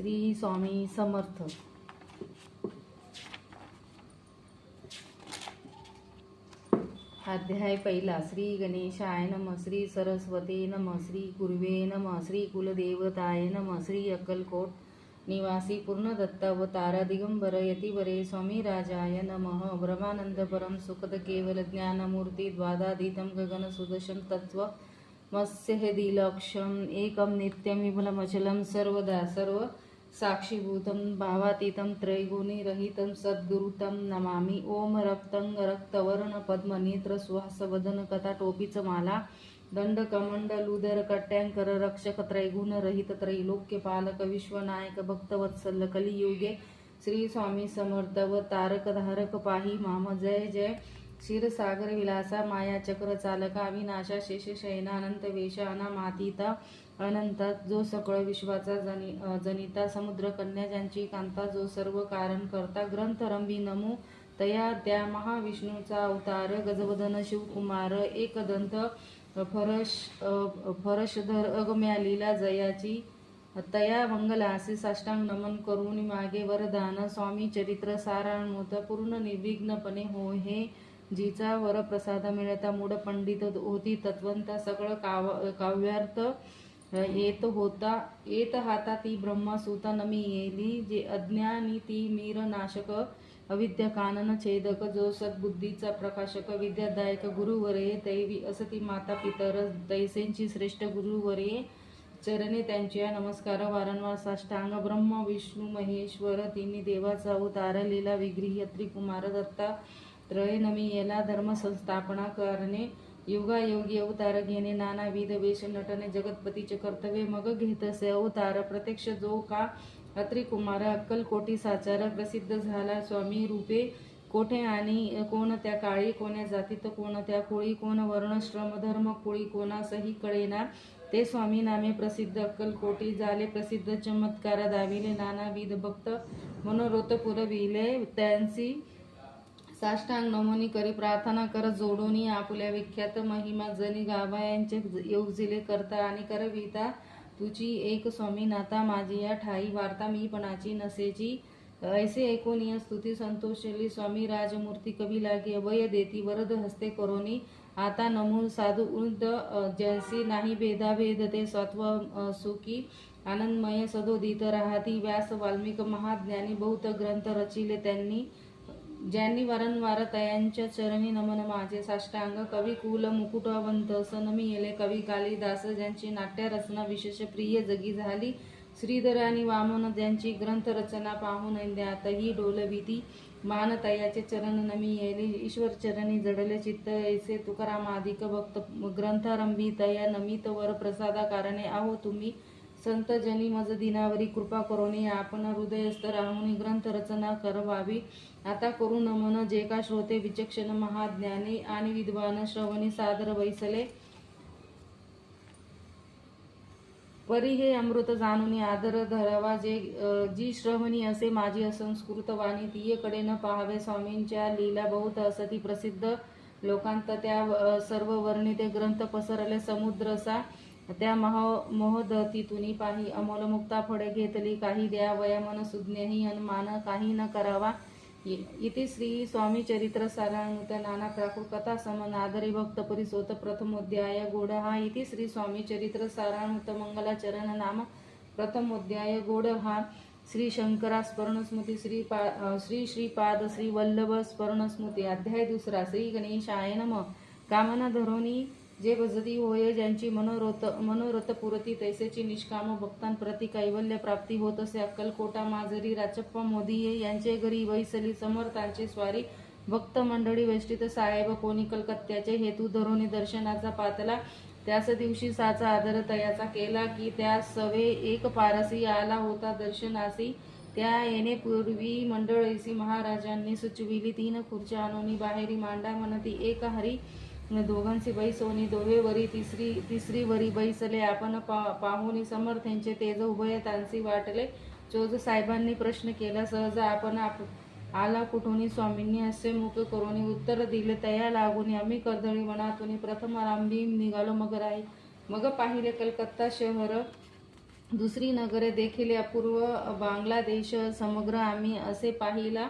श्री स्वामी समर्थ. अध्याय पहिला. श्री गणेशाय नमः. श्री सरस्वती नमः. श्री गुरुवे नमः. श्री कुलदेवताय नमः. श्री अक्कलकोट निवासी पूर्णदत्तावतार दिगंबर यतिवरे स्वामी राजाय नमः. ब्रह्मानंद परम सुखद केवल ज्ञानमूर्ती द्वादाधीतं गगन सुदर्शन तत्व मत्स्यदिलक्षम एकम नित्यं विमलमचलं सर्वदा सर्व साक्षीभूतं भावातीतं त्रैगुणिरहितं सद्गुरुतं नमामि. ओम रक्तं रक्तवर्ण पद्मनेत्र सुहासवदन कथाटोपीच माला दंडकमंडलुदर कट्यांकर रक्षक त्रैगुण रहित त्रैलोक्यपालक विश्वनायक भक्तवत्सल कलियुगे श्री स्वामी समर्थ व तारक धारक पाही माम. जय जय क्षीरसागर विलासा माया चक्र चालका विनाशा शेषशयना अनंत वेशा अनामातीता अनंता जो सकळ विश्वाचा जनिता समुद्र कन्या ज्यांची कांता जो सर्व कारण करता ग्रंथरंभी नमो तया त्या महाविष्णूचा अवतार गजवदन शिवकुमार एकदंत फरशधर अगम्या लीला जयाची तया मंगलासी साष्टांग नमन करून मागे वरदान स्वामी चरित्र सारांमुत पूर्ण निर्विघ्नपणे हो हे जिचा वरप्रसाद मिळता मूढ पंडित होती तत्वंता सकळ काव्यार्थ येत हाता ती ब्रह्मसूता नमी येली जे अज्ञानी ती मीर नाशक अविद्या कानन छेदक जो सद्बुद्धीचा प्रकाशक विद्यादायक गुरुवरे दैवी असती माता पितर दैसेंची श्रेष्ठ गुरुवरे चरणे त्यांच्या नमस्कार वारंवार साष्टांग. ब्रह्म विष्णू महेश्वर तिन्ही देवाचा अवतार लीला विग्रही त्रिकुमार दत्ता त्रय नमी येला धर्म संस्थापना करणे युगायोगी अवतार घेणे नानाविध वेश नटने जगतपतीचे कर्तव्य मग घेतसे अवतार प्रत्यक्ष जो का त्रिकुमार अक्कलकोटी साचार प्रसिद्ध झाला स्वामी रूपे कोठे आणि कोणत्या काळी कोण्या जातीत कोणत्या कोळी कोण वर्ण श्रम धर्म कोळी कोणासही कळेना ते स्वामी नामे प्रसिद्ध अक्कलकोटी झाले प्रसिद्ध चमत्कार दाविले नानाविध भक्त मनोरथ पुरविले त्यांची साष्टांग नमोनी करी प्रार्थना कर जोडोनी आपुल्या विख्यात महिमा जनी गाभायांचे योगजिले करता आणि करविता तुझी एक स्वामी नाता माझी या ठाई वार्ता मीपणाची नसेची ऐसे ऐकोनिय स्तुती संतोषली स्वामी राजमूर्ती कवी लागे अभय देती वरद हस्ते करोनी आता नमून साधू उद जैसी नाही भेदाभेद ते सत्व सुखी आनंदमय सदोदित राहती व्यास वाल्मिक महाज्ञानी बहुत ग्रंथ रचिले त्यांनी ज्यांनी वारंवार तयांच्या चरणी नमन माझे साष्टांग. कवी कुल मुकुटवंत सनमी येले कवी कालिदास ज्यांची नाट्य रचना विशेष प्रिय जगी झाली श्रीधर आणि वामन ज्यांची ग्रंथ रचना पाहून ज्ञातही डोलविती मान तयाचे चरण नमी येले ईश्वर चरणी जडले चित्त ऐसे तुकारामाधिक भक्त ग्रंथारंभी तया नमित वर प्रसादा कारणे आहो तुम्ही संत जनी मज दिनावरी कृपा करोनी आपण हृदयस्थ राहुनी ग्रंथ रचना करवावी आता करू नमन जे का श्रोते विचक्षण महाज्ञानी आणि विद्वान श्रवणी सादर वैसले परी हे अमृत जाणून आदर धरावा जी श्रवणी असे माझी असंस्कृत वाणी तीयकडे न पाहावे स्वामींच्या लीला बहुत असती प्रसिद्ध लोकांत त्या सर्व वर्णिते ग्रंथ पसरले समुद्रसा त्या महोदतीतुनी पाही अमोल मुक्ता फळे घेतली काही द्या वयमन सुज्ञही अनुमान काही न करावा. इति श्री स्वामी चरित्र सारांत नाना प्राकृत कथा समन आदरी भक्त परिसोत प्रथमोध्याय गोड हा. इति श्री स्वामी चरित्र सारांत मंगलाचरण नाम प्रथमोध्याय गोड हा. श्री शंकरा स्मरणस्मृती श्री श्रीपाद श्री वल्लभ स्मरणस्मृती. अध्याय दुसरा. श्री गणेशाय नमः. कामना धरोनी जे भजती होय ज्यांची मनोरथ पुरती तैसेची निष्काम भक्तांप्रती कैवल्य प्राप्ती होत असे अक्कलकोटा माजरी राचप्पा मोदी यांचे घरी वैसली समर्थांची स्वारी भक्त मंडळी वेष्टित साहेब कोणी कलकत्त्याचे हेतू धरोनी दर्शनाचा पातला त्याच दिवशी साचा आदर तयाचा केला की त्या सवे एक पारसी आला होता दर्शनासी त्या येणेपूर्वी मंडळीसी महाराजांनी सुचविली 3 खुर्च्या आणून बाहेरी मांडा म्हणती एक हरी दोघांची बैसवणी दोहेवरी तिसरी वरी बैसले आपण पाहुनी समर्थांचे तेज उभय त्यांची वाटले चोज साहेबांनी प्रश्न केला सहज आपण आला कुठून स्वामींनी असे मुख करून उत्तर दिले तया लागून आम्ही कर्दळी वनातून प्रथम आरंभी निघालो मग पाहिले कलकत्ता शहर दुसरी नगरे देखील अपूर्व बांगलादेश समग्र आम्ही असे पाहिला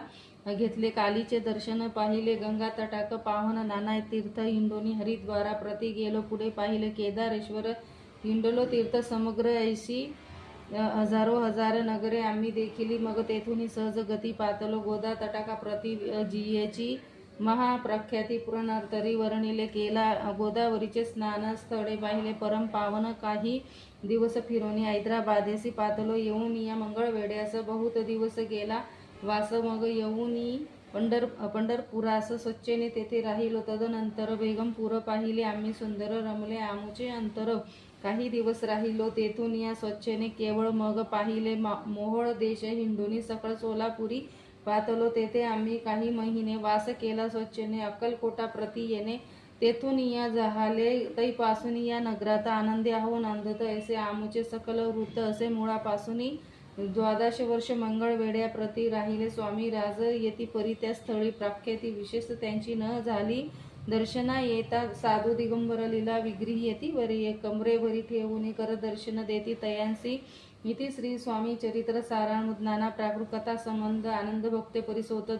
घेतले. कालीचे दर्शन पाहिले, गंगा तटाक पावन, नाना तीर्थ हिंडोनी, हरिद्वारा प्रति गेलो. पुढे पाहिले केदारेश्वर, हिंडलो तीर्थ समग्र ऐशी हजारो हजार नगरे आम्ही देखील. मग तेथून सहज गती पातलो. गोदा तटाका प्रति जियेची महाप्रख्याती पुरंदरी वर्णिले केला. गोदावरीचे स्नान स्थळे पाहिले, परम पावन काही दिवस फिरोनी. हैदराबादेसी पातलो येऊन या मंगळवेढ्यास बहुत दिवस गेला वास. मग येऊनी पंढरपुरास स्वच्छेने तेथे राहिलो. तदनंतर बेगमपूर पाहिले आम्ही, सुंदर रमले आमुचे अंतर. काही दिवस राहिलो तेथून या स्वच्छेने केवळ. मग पाहिले मोहोळ देश हिंडोनी सकळ. सोलापुरी पातलो तेथे आम्ही काही महिने वास केला स्वच्छेने. अक्कलकोटा प्रति येणे, तेथून या झाले तैपासून या नगरात आनंदी आहो नांदत ऐसे आमुचे सकल वृत्त. असे मुळापासून 12 वर्ष मंगळवेढ्या प्रति राहिले. स्वामी राज येती परी त्या स्थळी प्रख्याती विशेष त्यांची न झाली. दर्शना येता साधू दिगंबर लीला विग्रही येती वरी. कमरेवरी ठेवून कर दर्शन देती तयांसी. इति श्री स्वामी चरित्र सारामृत. नाना प्राकृत कथा संबंध आनंद भक्ते परिसोत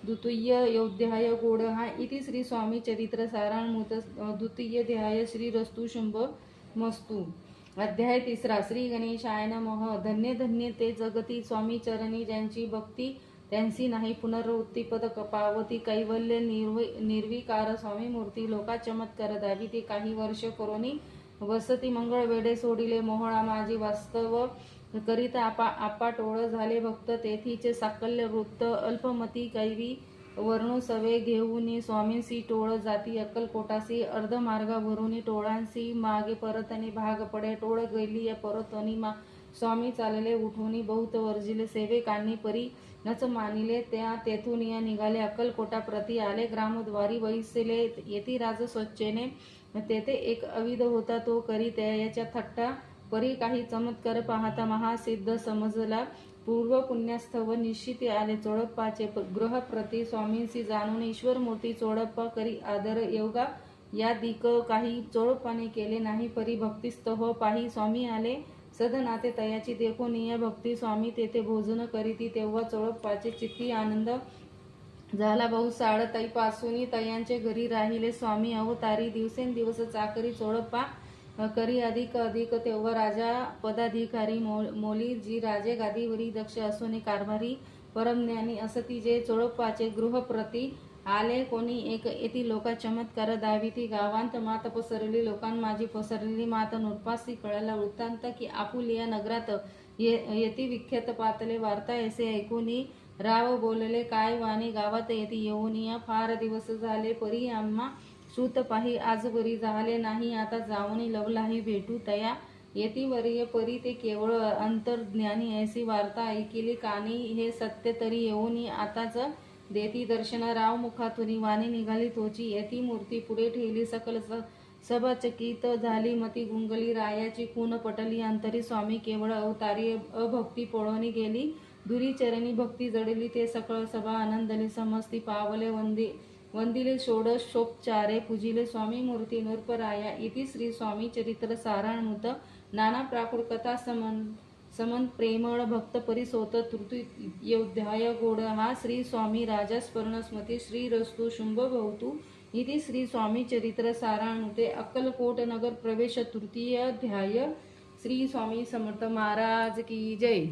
द्वितीय योध्याय गोड हा. इति श्री स्वामी चरित्र सारामृत द्वितीय ध्याय. श्रीरस्तु शुंभ मस्तु. अध्याय 3. श्री गणेशाय नमः. धन्य धन्य ते जगती स्वामी चरणी ज्यांची भक्ती त्यांची नाही पुनर्वृत्ती. पद पावती कैवल्य निर्विकार स्वामी मूर्ती. लोका चमत्कार दाविती काही वर्ष करोनी वसती. मंगळवेढे सोडिले मोहळा माझी वास्तव करिता आपा टोळ झाले भक्त. तेथीचे साकल्य वृत्त अल्पमती कैवी वर्णू सवे घेऊन स्वामींसी टोळ जाती. अक्कलकोटासी अर्धमार्गावरून टोळांसी मागे परतनी भाग पडे. टोळ गेली परतनी स्वामी चालले उठवणी बहुत वर्जिले. सेवेकांनी परी नच मानिले त्या तेथून या निघाले. अक्कलकोटा प्रति आले. ग्रामद्वारी वैसले येती राज स्वच्छेने. तेथे एक अविध होता तो करी त्याच्या थट्टा परी काही चमत्कार पाहता महासिद्ध समजला. पूर्व पुण्यास्थव निश्चिती आले चोळप्पाचे ग्रह प्रति स्वामींसी जाणून. ईश्वर मूर्ती चोळप्पा करी आदर योगा या दिक काही चोळप्पाने केले नाही परी. भक्तिस्तव पाही स्वामी आले सदनाते तयाची. देखून या भक्ती स्वामी तेथे भोजन करीती. तेव्हा चोळप्पाचे चित्ती आनंद झाला बहुसाळ. तैपासून तयांचे घरी राहिले स्वामी अवतारी. दिवसेंदिवस चाकरी चोळप्पा करी अधिक अधिक. तेव्हा राजा पदाधिकारी मोली जी राजे गादीवरी दक्ष असून कारभारी परमज्ञानी असती. जे चोळप्पाचे गृहप्रती आले कोणी एक येती. लोका चमत्कार दाविती. गावांत मात पसरली लोकां माझी पसरलेली मात. नुरपासी कळाला वृत्तांत की आपुलिया नगरात येती विख्यात पातले. वार्ता ऐसे ऐकूनी राव बोलले काय वाणी गावात येती येऊन या. फार दिवस झाले परी आम्हा श्रुत पाही. आजवरी झाले नाही आता जाऊन लवलाही भेटू तया येती वर्य परी. ते केवळ अंतर्ज्ञानी ऐसी वार्ता ऐकिली कानी. हे सत्य तरी येऊन आताच देती दर्शन. राव मुखातून वाणी निघाली तोची. येती मूर्ती पुढे ठेवली. सकल सभा चकित झाली मती गुंगली. रायाची खून पटली अंतरी. स्वामी केवळ अवतारी. अभक्ती पळून गेली दुरी चरणी. भक्ती जडली ते सकळ सभा आनंदली. समस्ती पावले वंदिले षोडशोपचारे. पूजिले स्वामी मूर्ती नृपराया. इति श्री स्वामी चरित्र सारामृत. नाना प्राकृत कथा समंत प्रेमळ भक्त परिसोत तृतीयोध्याय गोड हा. श्री स्वामी राजा स्मरण स्मृती. श्रीरस्तु शुंभ भवतु. इति श्री स्वामी चरित्र सारामृते. अक्कलकोट नगर प्रवेश तृतीय अध्याय. श्री स्वामी समर्थ महाराज की जय.